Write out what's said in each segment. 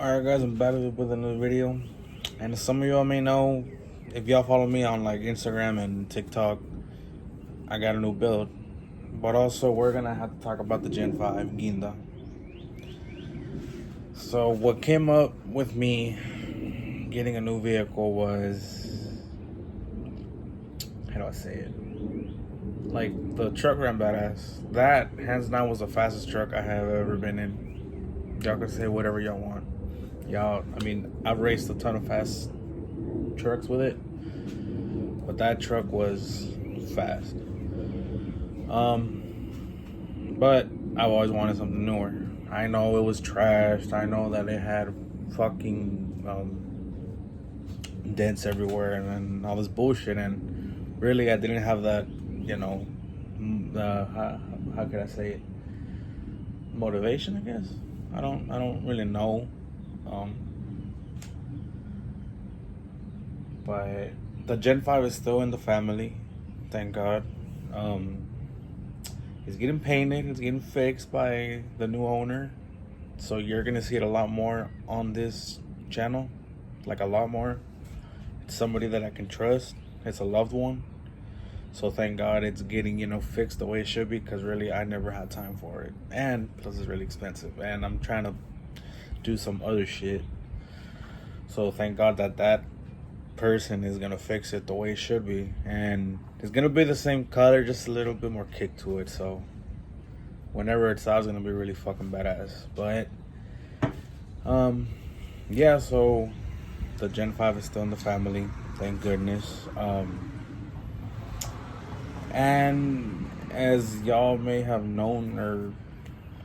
Alright guys, I'm back with another video. And as some of y'all may know, if y'all follow me on like Instagram and TikTok, I got a new build. But also we're gonna have to talk about the Gen 5 Ginda. So what came up with me getting a new vehicle was, how do I say it? Like the truck ran badass. That hands down was the fastest truck I have ever been in. Y'all can say whatever y'all want. I've raced a ton of fast trucks with it, but that truck was fast. But I've always wanted something newer. I know it was trashed. I know that it had fucking dents everywhere and all this bullshit. And really, I didn't have that, how could I say it? Motivation, I guess. I don't really know. But the Gen 5 is still in the family, thank God. It's getting painted, it's getting fixed by the new owner. So you're gonna see it a lot more on this channel, like a lot more. It's somebody that I can trust, it's a loved one. So thank God it's getting, fixed the way it should be, because really I never had time for it. And plus it's really expensive, and I'm trying to do some other shit. So thank God that person is gonna fix it the way it should be, and it's gonna be the same color, just a little bit more kick to it. So whenever it's out, it's gonna be really fucking badass. But yeah, so the Gen 5 is still in the family, thank goodness. And as y'all may have known, or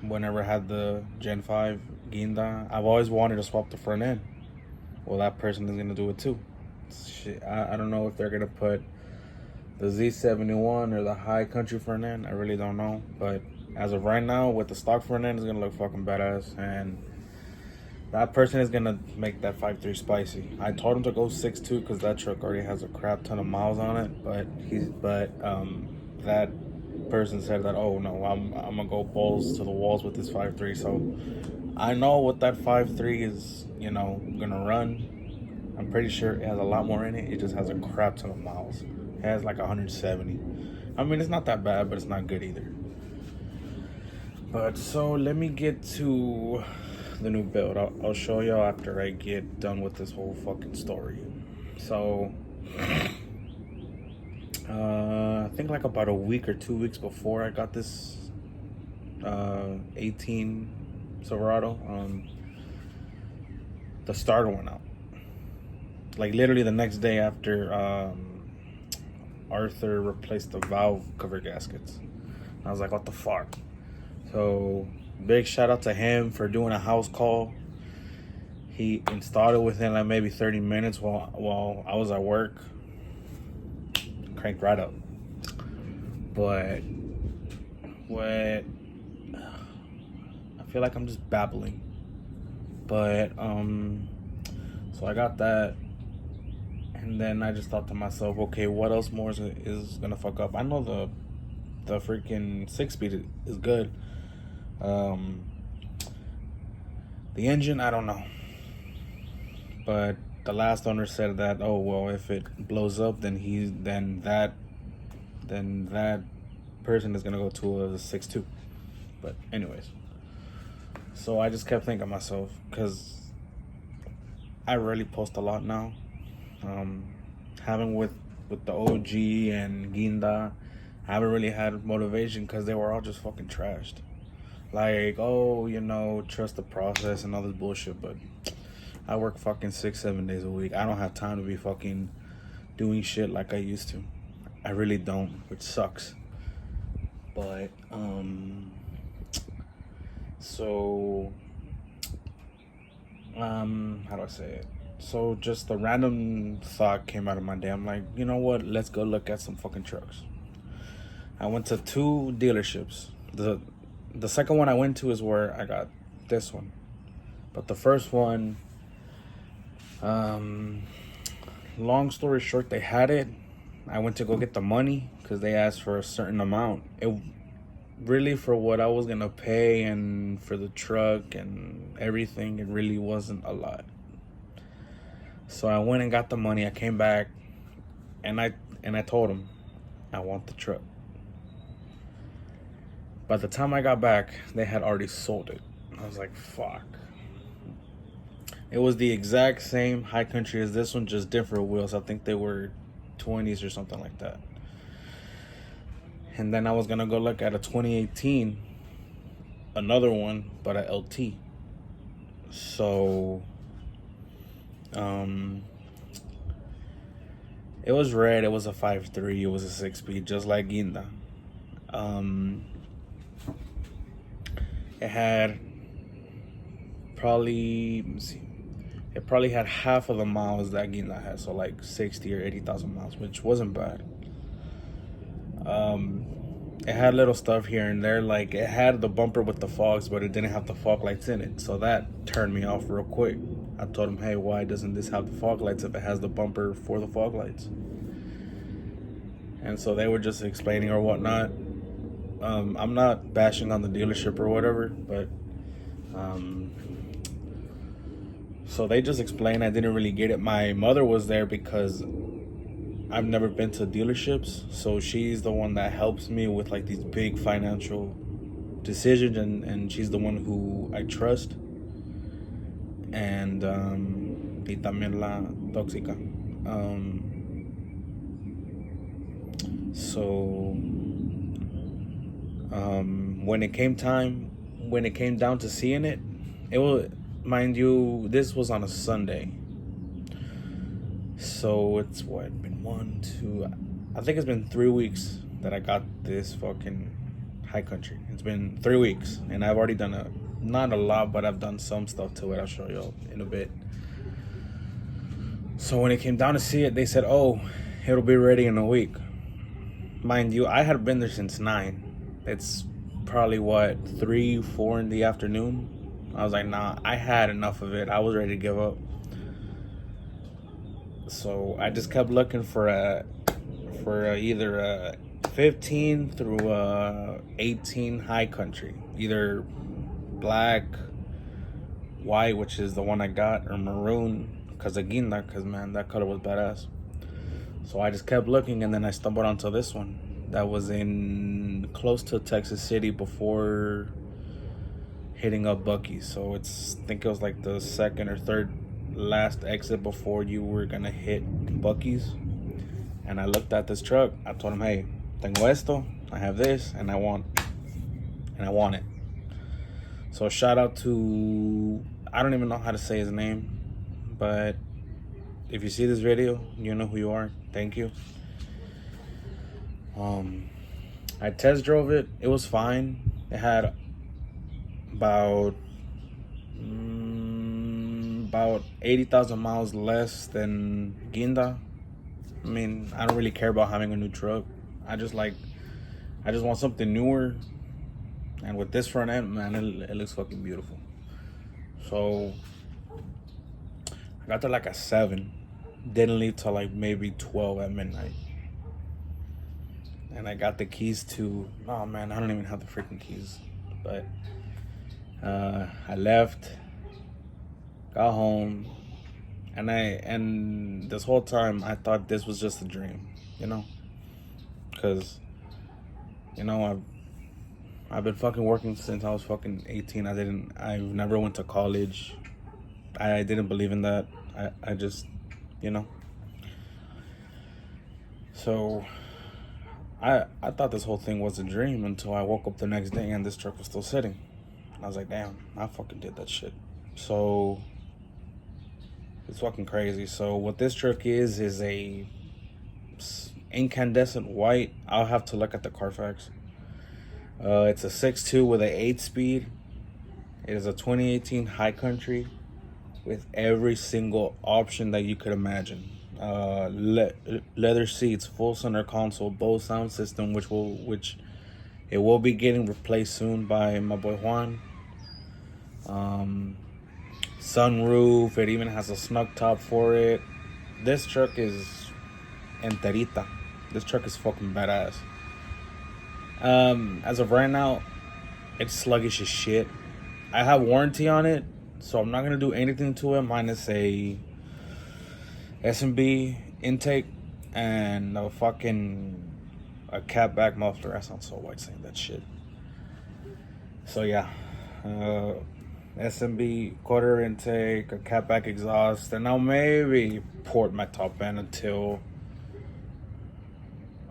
whenever I had the Gen 5 Ginda, I've always wanted to swap the front end. Well, that person is gonna do it too. Shit, I don't know if they're gonna put the Z71 or the high country front end. I really don't know, but as of right now, with the stock front end, it's gonna look fucking badass, and that person is gonna make that 5.3 spicy. I told him to go 6.2 because that truck already has a crap ton of miles on it, but that person said that, oh no, I'm gonna go balls to the walls with this 5.3. So I know what that 5.3 is, gonna run. I'm pretty sure it has a lot more in it. It just has a crap ton of miles. It has like 170. I mean, it's not that bad, but it's not good either. But so let me get to the new build. I'll show y'all after I get done with this whole fucking story. So I think like about a week or 2 weeks before I got this 18 Silverado, the starter went out. Like literally the next day after Arthur replaced the valve cover gaskets. I was like, what the fuck? So big shout out to him for doing a house call. He installed it within like maybe 30 minutes while I was at work. Cranked right up. But what, I feel like I'm just babbling. But so I got that. And then I just thought to myself, okay, what else more is gonna fuck up? I know the freaking 6-speed is good. The engine, I don't know. But the last owner said that, oh well, if it blows up, then that person is gonna go to a 6.2. But anyways, so I just kept thinking to myself, because I rarely post a lot now. Having with the OG and Ginda, I haven't really had motivation because they were all just fucking trashed. Like, oh, trust the process and all this bullshit, but I work fucking 6-7 days a week. I don't have time to be fucking doing shit like I used to. I really don't, which sucks. But so how do I say it? So just a random thought came out of my day. I'm like, you know what? Let's go look at some fucking trucks. I went to 2 dealerships. The second one I went to is where I got this one. But the first one, long story short, they had it. I went to go get the money because they asked for a certain amount. really for what I was gonna pay and for the truck and everything, it really wasn't a lot. So I went and got the money. I came back, and I told him I want the truck. By the time I got back, they had already sold it. I was like, fuck. It was the exact same high country as this one, just different wheels. I think they were 20s or something like that. And then I was gonna go look at a 2018, another one, but a LT. So, it was red. It was a 5.3. It was a 6-speed, just like Guinda. It had probably, let me see, it probably had half of the miles that Guinda had, so like 60 or 80,000 miles, which wasn't bad. It had little stuff here and there, like it had the bumper with the fogs, but it didn't have the fog lights in it, so that turned me off real quick. I told him, hey, why doesn't this have the fog lights if it has the bumper for the fog lights? And so they were just explaining or whatnot. I'm not bashing on the dealership or whatever, but so they just explained. I didn't really get it. My mother was there because I've never been to dealerships, so she's the one that helps me with like these big financial decisions, and she's the one who I trust. And y también la tóxica. So when it came down to seeing it, it was, mind you, this was on a Sunday. So it's what, been 1, 2, I think it's been 3 weeks that I got this fucking high country. It's been 3 weeks, and I've already done not a lot, but I've done some stuff to it. I'll show you in a bit. So when it came down to see it, they said, oh, it'll be ready in a week. Mind you, I had been there since 9. It's probably what, 3, 4 in the afternoon. I was like, nah, I had enough of it. I was ready to give up. So I just kept looking for either a 15 through a 18 high country, either black, white, which is the one I got, or maroon, because man, that color was badass. So I just kept looking, and then I stumbled onto this one that was in close to Texas City before hitting up Buc-ee's. So I think it was like the second or third last exit before you were gonna hit Buc-ee's. And I looked at this truck. I told him, hey, tengo esto, I have this, and I want it. So shout out to, I don't even know how to say his name, but if you see this video, you know who you are. Thank you. I test drove it. It was fine. It had about 80,000 miles less than Guinda. I mean, I don't really care about having a new truck. I just want something newer. And with this front end, man, it looks fucking beautiful. So I got there like at 7. Didn't leave till like maybe 12 at midnight. And I got the keys to, oh man, I don't even have the freaking keys. But I left, got home, and this whole time I thought this was just a dream, because I've been fucking working since I was fucking 18. I've never went to college. I didn't believe in that. I just, so I thought this whole thing was a dream until I woke up the next day and this truck was still sitting. I was like, damn, I fucking did that shit. So it's fucking crazy. So what this truck is a incandescent white. I'll have to look at the Carfax. It's a 6.2 with an 8-speed. It is a 2018 high country with every single option that you could imagine. Leather seats, full center console, Bose sound system, which it will be getting replaced soon by my boy Juan. Sunroof. It even has a snug top for it. This truck is enterita. This truck is fucking badass. As of right now, it's sluggish as shit. I have warranty on it, so I'm not gonna do anything to it minus a S&B intake and a cat back muffler. That sounds so white saying that shit. So yeah, S&B quarter intake, a cat back exhaust, and I'll maybe port my top end until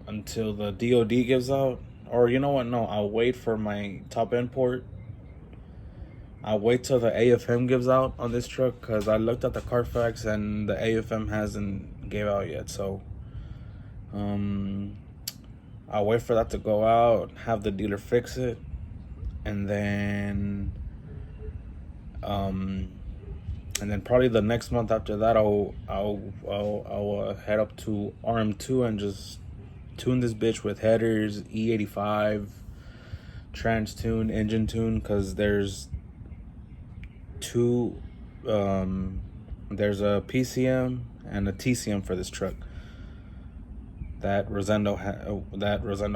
the DOD gives out. Or you know what? No, I'll wait for my top end port. I'll wait till the AFM gives out on this truck because I looked at the Carfax and the AFM hasn't gave out yet. So I'll wait for that to go out, have the dealer fix it, and then probably the next month after that I'll head up to RM2 and just tune this bitch with headers, E85, trans tune, engine tune, because there's there's a PCM and a TCM for this truck that Rosendo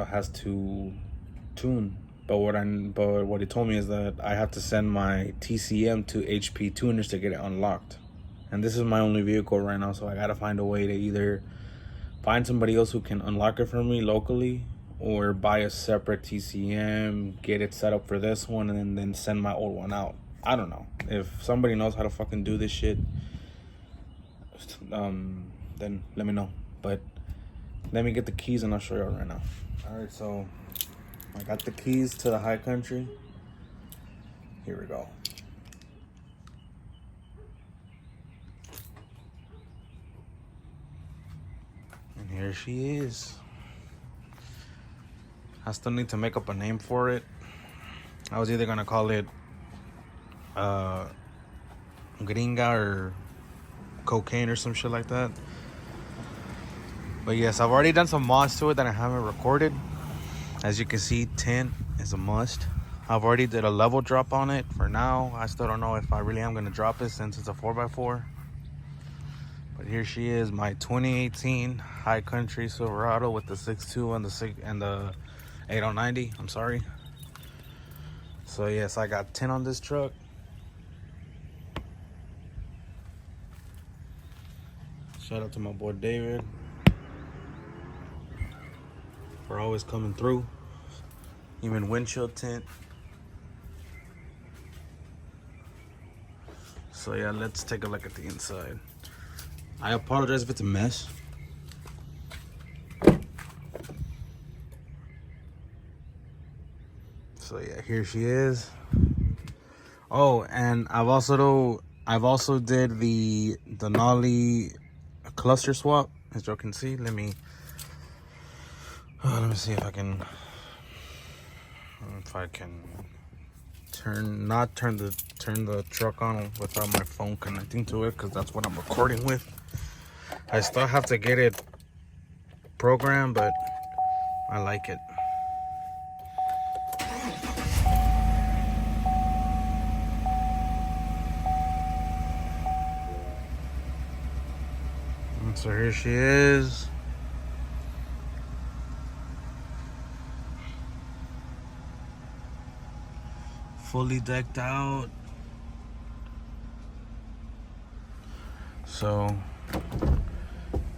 has to tune. But what he told me is that I have to send my TCM to HP tuners to get it unlocked. And this is my only vehicle right now, so I gotta find a way to either find somebody else who can unlock it for me locally, or buy a separate TCM, get it set up for this one, and then send my old one out. I don't know. If somebody knows how to fucking do this shit, then let me know. But let me get the keys and I'll show y'all right now. Alright, so I got the keys to the High Country. Here we go. And here she is. I still need to make up a name for it. I was either gonna call it Gringa or Cocaine or some shit like that. But yes, I've already done some mods to it that I haven't recorded. As you can see, 10 is a must. I've already did a level drop on it. For now, I still don't know if I really am gonna drop it since it's a 4x4. But here she is, my 2018 High Country Silverado with the 6.2 and the 8090. I'm sorry. So yes, I got 10 on this truck. Shout out to my boy David for always coming through. Even windshield tint. So yeah, let's take a look at the inside. I apologize if it's a mess. So yeah, here she is. Oh, and I've also did the Denali cluster swap, as you can see. Let me see if I can turn the truck on without my phone connecting to it, because that's what I'm recording with. I still have to get it programmed, but I like it. And so here she is. Fully decked out. So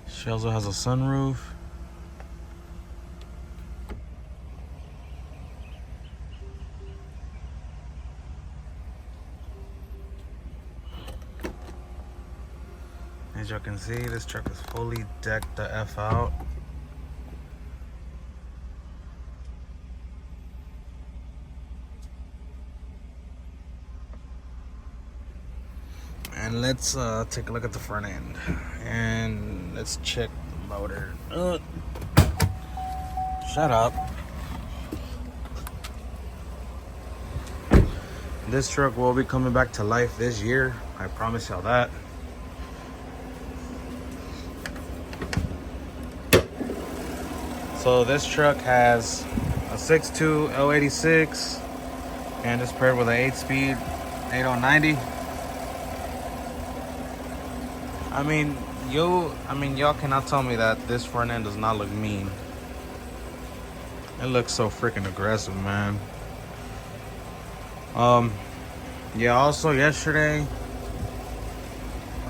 she also has a sunroof. As y'all can see, this truck is fully decked the F out. And let's take a look at the front end, and let's check the motor. Shut up. This truck will be coming back to life this year. I promise y'all that. So this truck has a 6.2 L86 and it's paired with an 8-speed 8090. y'all cannot tell me that this front end does not look mean. It looks so freaking aggressive, man. Yeah, also yesterday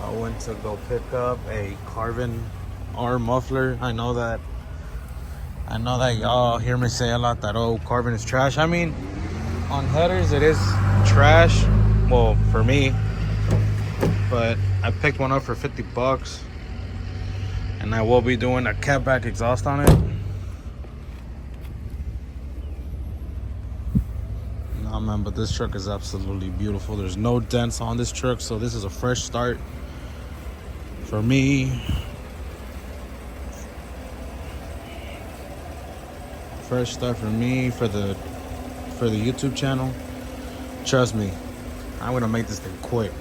I went to go pick up a Carvin R muffler. I know that y'all hear me say a lot that, oh, Carvin is trash. I mean, on headers it is trash, well, for me, but I picked one up for $50 and I will be doing a catback exhaust on it. Nah, man, but this truck is absolutely beautiful. There's no dents on this truck, so this is a fresh start for me. Fresh start for me for the YouTube channel. Trust me, I'm gonna make this thing quick.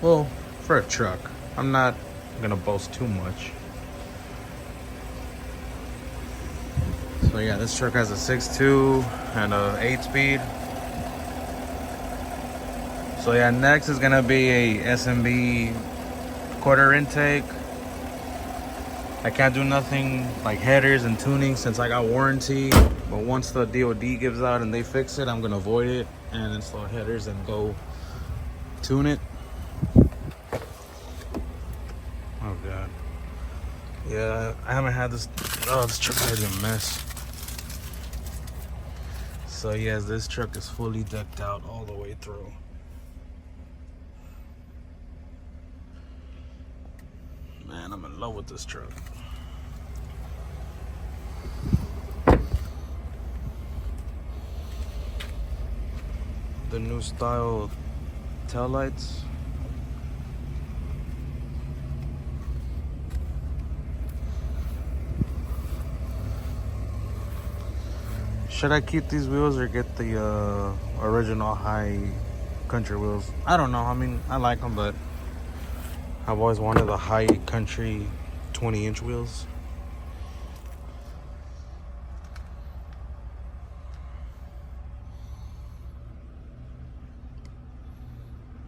Well, for a truck, I'm not gonna boast too much. So yeah, this truck has a 6.2 and a 8-speed. So yeah, next is gonna be a SMB quarter intake. I can't do nothing like headers and tuning since I got warranty. But once the DOD gives out and they fix it, I'm gonna avoid it and install headers and go tune it. Oh god. Yeah, I haven't had this. Oh, this truck is a mess. So yes, this truck is fully decked out all the way through. Man, I'm in love with this truck. The new style taillights. Should I keep these wheels or get the original high country wheels? I don't know. I mean, I like them, but I've always wanted the high country 20-inch wheels.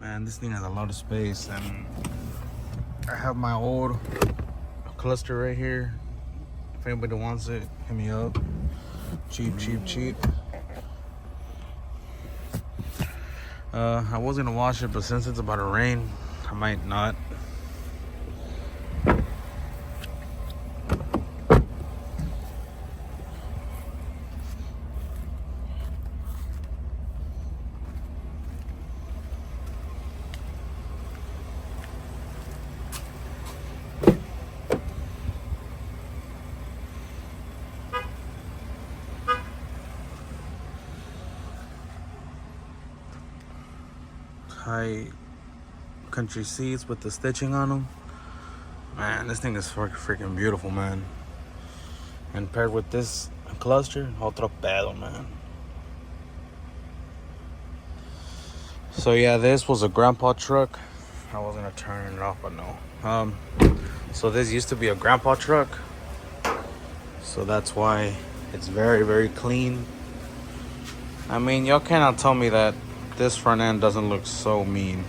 Man, this thing has a lot of space, and I have my old cluster right here. If anybody wants it, hit me up. Cheap. I was gonna wash it, but since it's about to rain, I might not. High country seats with the stitching on them. Man, this thing is freaking beautiful, man. And paired with this cluster, otro pedo, man. So yeah, this was a grandpa truck. I was gonna turn it off, but no. So this used to be a grandpa truck. So that's why it's very clean. I mean, y'all cannot tell me that this front end doesn't look so mean.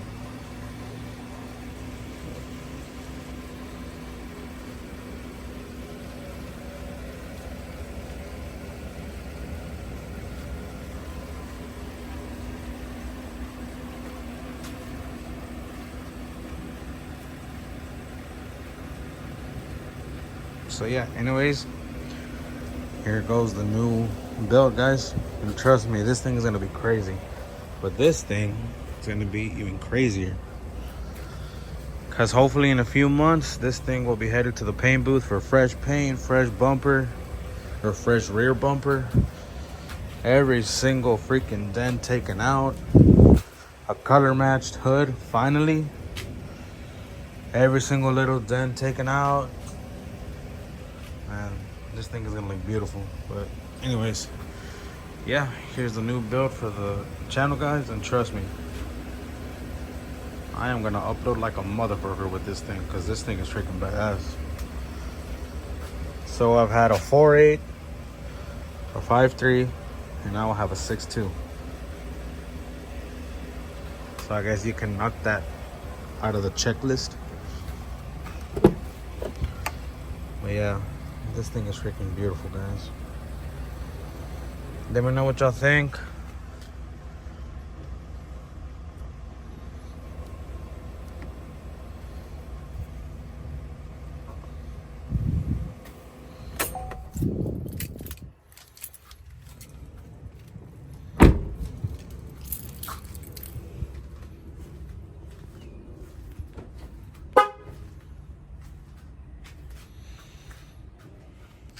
So yeah, anyways, here goes the new build, guys. And trust me, this thing is gonna be crazy. But this thing is gonna be even crazier. Cause hopefully in a few months, this thing will be headed to the paint booth for fresh paint, fresh bumper, or fresh rear bumper. Every single freaking dent taken out. A color matched hood, finally. Every single little dent taken out. Man, this thing is gonna look beautiful. But anyways, yeah, here's the new build for the channel, guys, and trust me, I am gonna upload like a motherfucker with this thing, because this thing is freaking badass. So I've had a 4.8, a 5.3, and now I have a 6.2. So I guess you can knock that out of the checklist. But yeah, this thing is freaking beautiful, guys. Let me know what y'all think.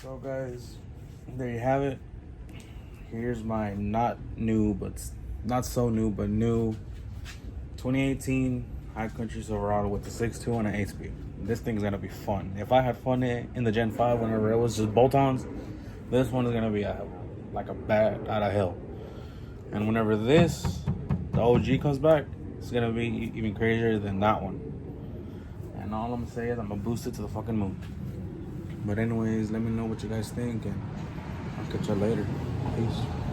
So guys, there you have it. Here's my not new, but not so new, but new 2018 High Country Silverado with the 6.2 and an 8-speed. This thing's gonna be fun. If I had fun in the Gen 5 whenever it was just bolt-ons, this one is gonna be like a bat out of hell. And whenever the OG comes back, it's gonna be even crazier than that one. And all I'm gonna say is I'm gonna boost it to the fucking moon. But anyways, let me know what you guys think, and I'll catch you later. Peace.